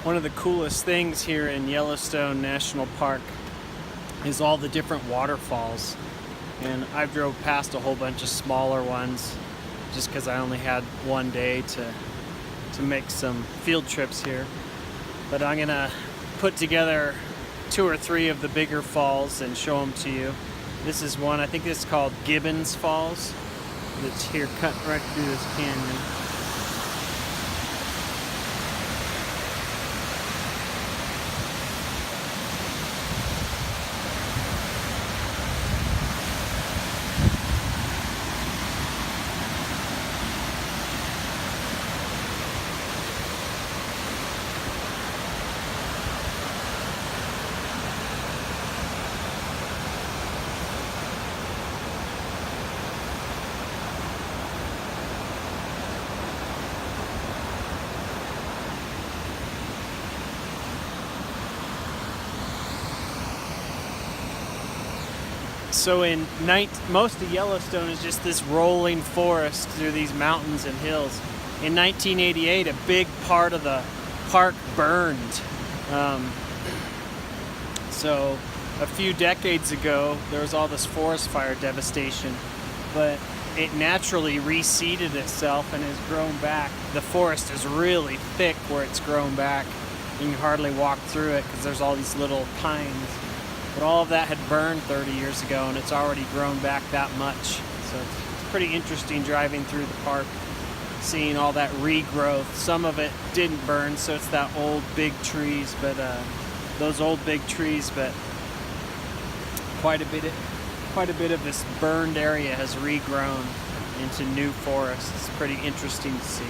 One of the coolest things here in Yellowstone National Park is all the different waterfalls. And I've drove past a whole bunch of smaller ones just because I only had one day to make some field trips here. But I'm gonna put together 2 or 3 of the bigger falls and show them to you. This is one, I think this is called Gibbons Falls. That's here cut right through this canyon. So most of Yellowstone is just this rolling forest through these mountains and hills. In 1988, a big part of the park burned. So a few decades ago, there was all this forest fire devastation, but it naturally reseeded itself and has grown back. The forest is really thick where it's grown back. You can hardly walk through it because there's all these little pines. But all of that had burned 30 years ago, and it's already grown back that much. So it's pretty interesting driving through the park, seeing all that regrowth. Some of it didn't burn, so it's that old big trees, but those old big trees, but quite a bit of this burned area has regrown into new forest. It's pretty interesting to see.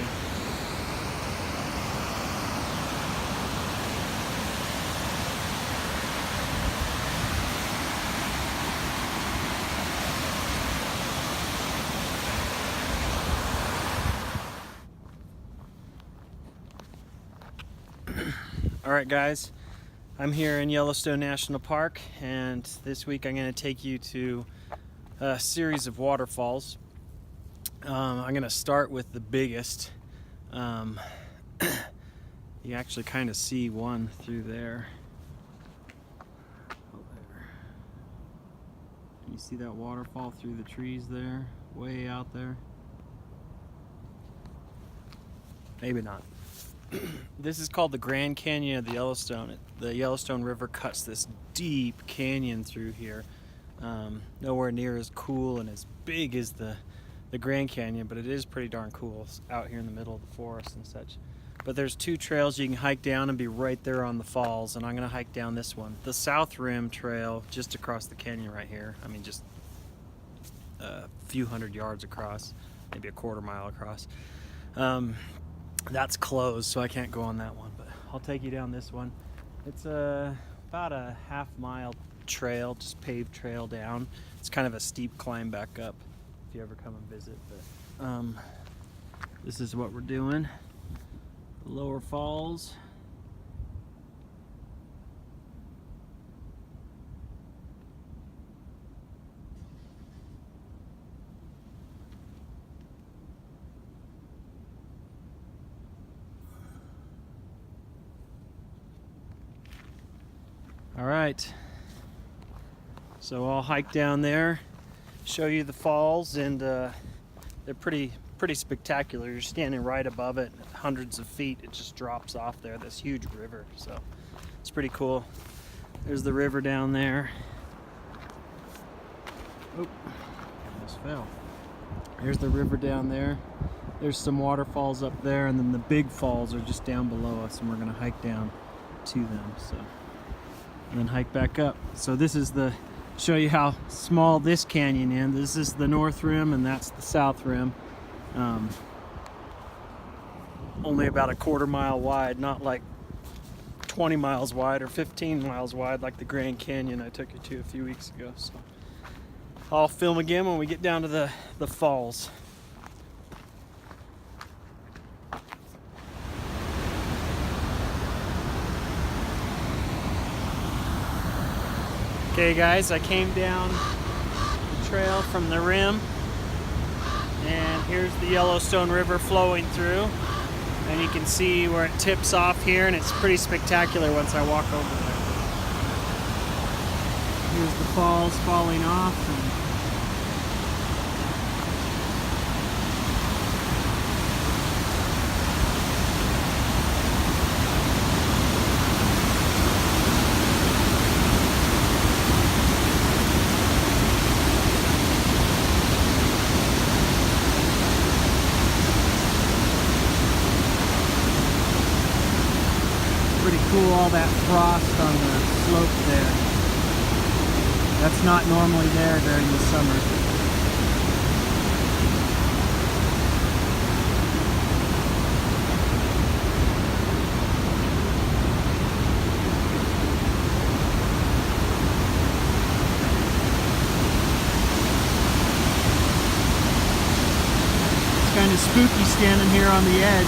Alright guys, I'm here in Yellowstone National Park, and this week I'm going to take you to a series of waterfalls. I'm going to start with the biggest. You actually kind of see one through there. Oh, there. You see that waterfall through the trees there, way out there? Maybe not. This is called the Grand Canyon of the Yellowstone. The Yellowstone River cuts this deep canyon through here. Nowhere near as cool and as big as the Grand Canyon, but it is pretty darn cool. It's out here in the middle of the forest and such. But there's 2 trails you can hike down and be right there on the falls, and I'm going to hike down this one. The South Rim Trail, just across the canyon right here. I mean, just a few hundred yards across, maybe a quarter mile across. That's closed, so I can't go on that one, but I'll take you down this one. It's about a half-mile trail, just paved trail down. It's kind of a steep climb back up if you ever come and visit, but this is what we're doing. Lower Falls. All right, so I'll hike down there, show you the falls, and they're pretty spectacular. You're standing right above it, hundreds of feet. It just drops off there, this huge river, so it's pretty cool. There's the river down there. Oop, almost fell. Here's the river down there. There's some waterfalls up there, and then the big falls are just down below us, and we're gonna hike down to them. So. And then hike back up. So this is show you how small this canyon is. This is the North Rim and that's the South Rim. Only about a quarter mile wide, not like 20 miles wide or 15 miles wide like the Grand Canyon I took you to a few weeks ago. So I'll film again when we get down to the falls. Okay guys, I came down the trail from the rim, and here's the Yellowstone River flowing through. And you can see where it tips off here, and it's pretty spectacular once I walk over there. Here's the falls falling off. Pretty cool, all that frost on the slope there. That's not normally there during the summer. It's kind of spooky standing here on the edge.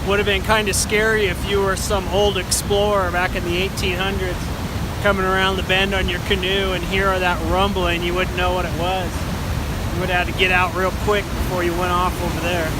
Would have been kind of scary if you were some old explorer back in the 1800s coming around the bend on your canoe and hear that rumbling. You wouldn't know what it was. You would have had to get out real quick before you went off over there.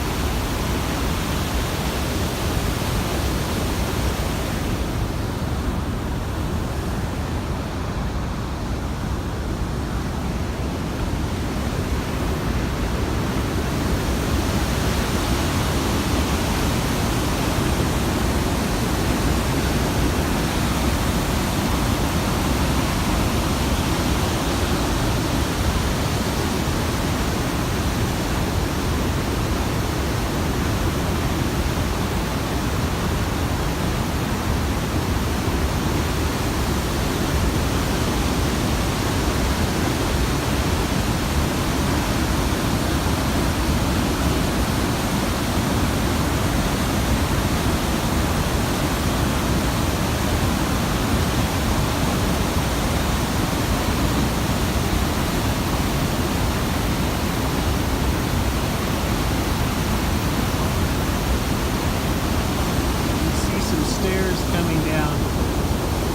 Coming down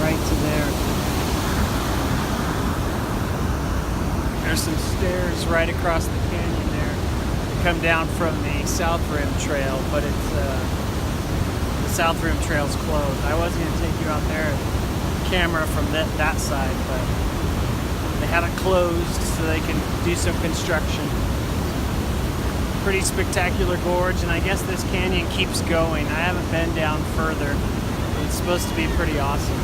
right to there. There's some stairs right across the canyon there. They come down from the South Rim Trail, but it's the South Rim Trail's closed. I was going to take you out there, camera from that side, but they have it closed so they can do some construction. Pretty spectacular gorge, and I guess this canyon keeps going. I haven't been down further. It's supposed to be pretty awesome.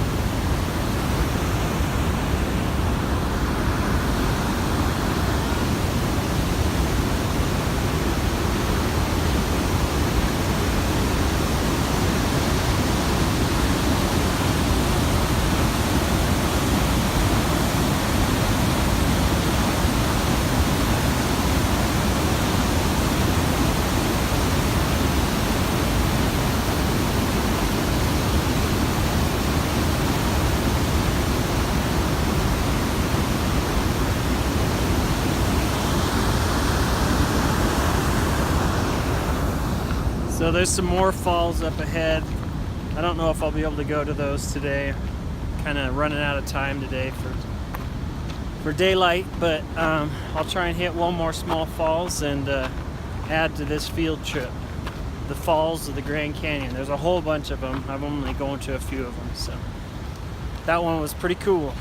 So there's some more falls up ahead. I don't know if I'll be able to go to those today. Kind of running out of time today for daylight, but I'll try and hit one more small falls and add to this field trip. The falls of the Grand Canyon. There's a whole bunch of them. I'm only going to a few of them, so that one was pretty cool.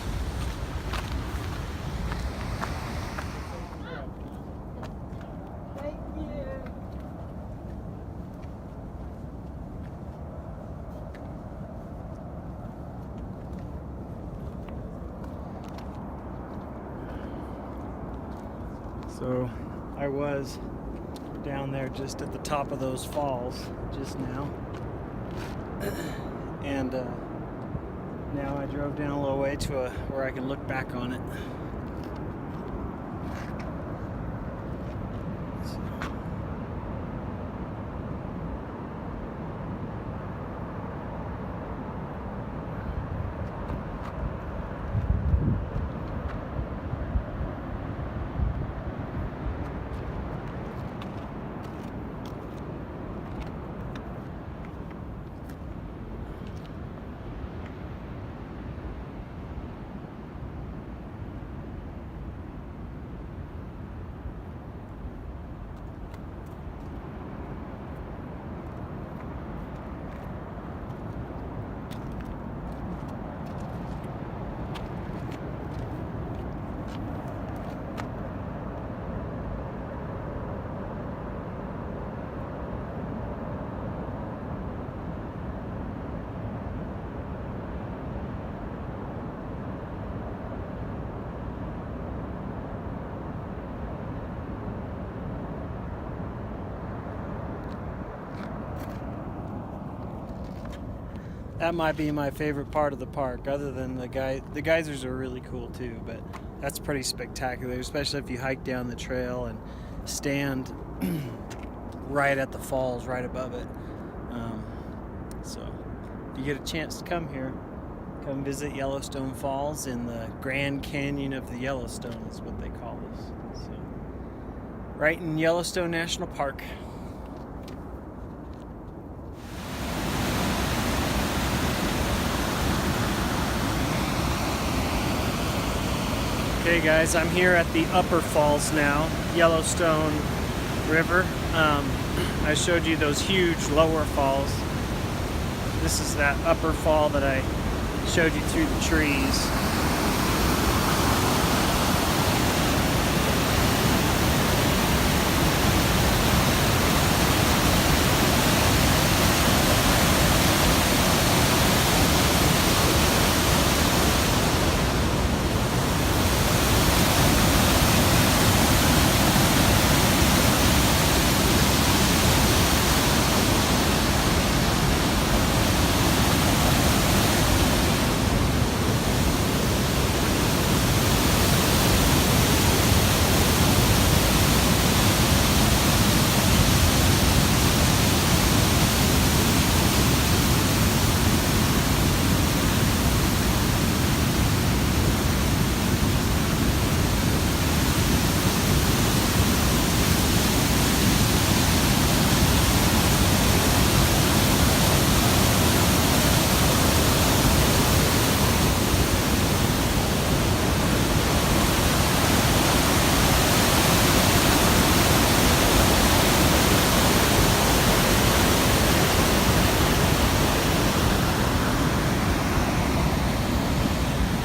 So I was down there just at the top of those falls just now, and now I drove down a little way to where I can look back on it. that might be my favorite part of the park, other than the geysers are really cool too, but that's pretty spectacular, especially if you hike down the trail and stand right at the falls right above it. So if you get a chance to come here, come visit Yellowstone Falls in the Grand Canyon of the Yellowstone is what they call this. So, right in Yellowstone National Park. Okay guys, I'm here at the upper falls now, Yellowstone River. I showed you those huge lower falls. This is that upper fall that I showed you through the trees.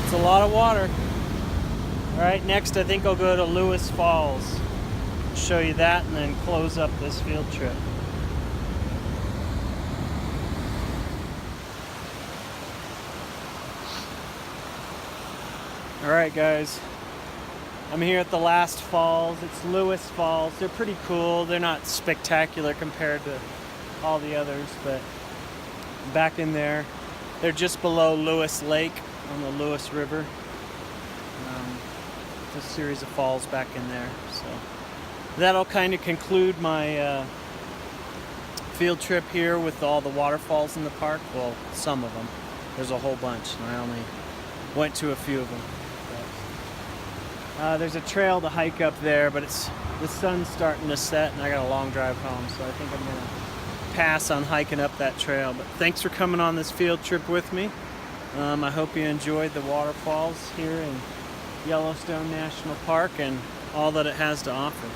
It's a lot of water. All right, next I think I'll go to Lewis Falls. Show you that and then close up this field trip. All right guys, I'm here at the last falls. It's Lewis Falls. They're pretty cool. They're not spectacular compared to all the others, but back in there, they're just below Lewis Lake on the Lewis River. It's a series of falls back in there. So that'll kind of conclude my field trip here with all the waterfalls in the park. Well, some of them. There's a whole bunch, and I only went to a few of them. There's a trail to hike up there, but the sun's starting to set, and I got a long drive home, so I think I'm gonna pass on hiking up that trail. But thanks for coming on this field trip with me. I hope you enjoyed the waterfalls here in Yellowstone National Park and all that it has to offer.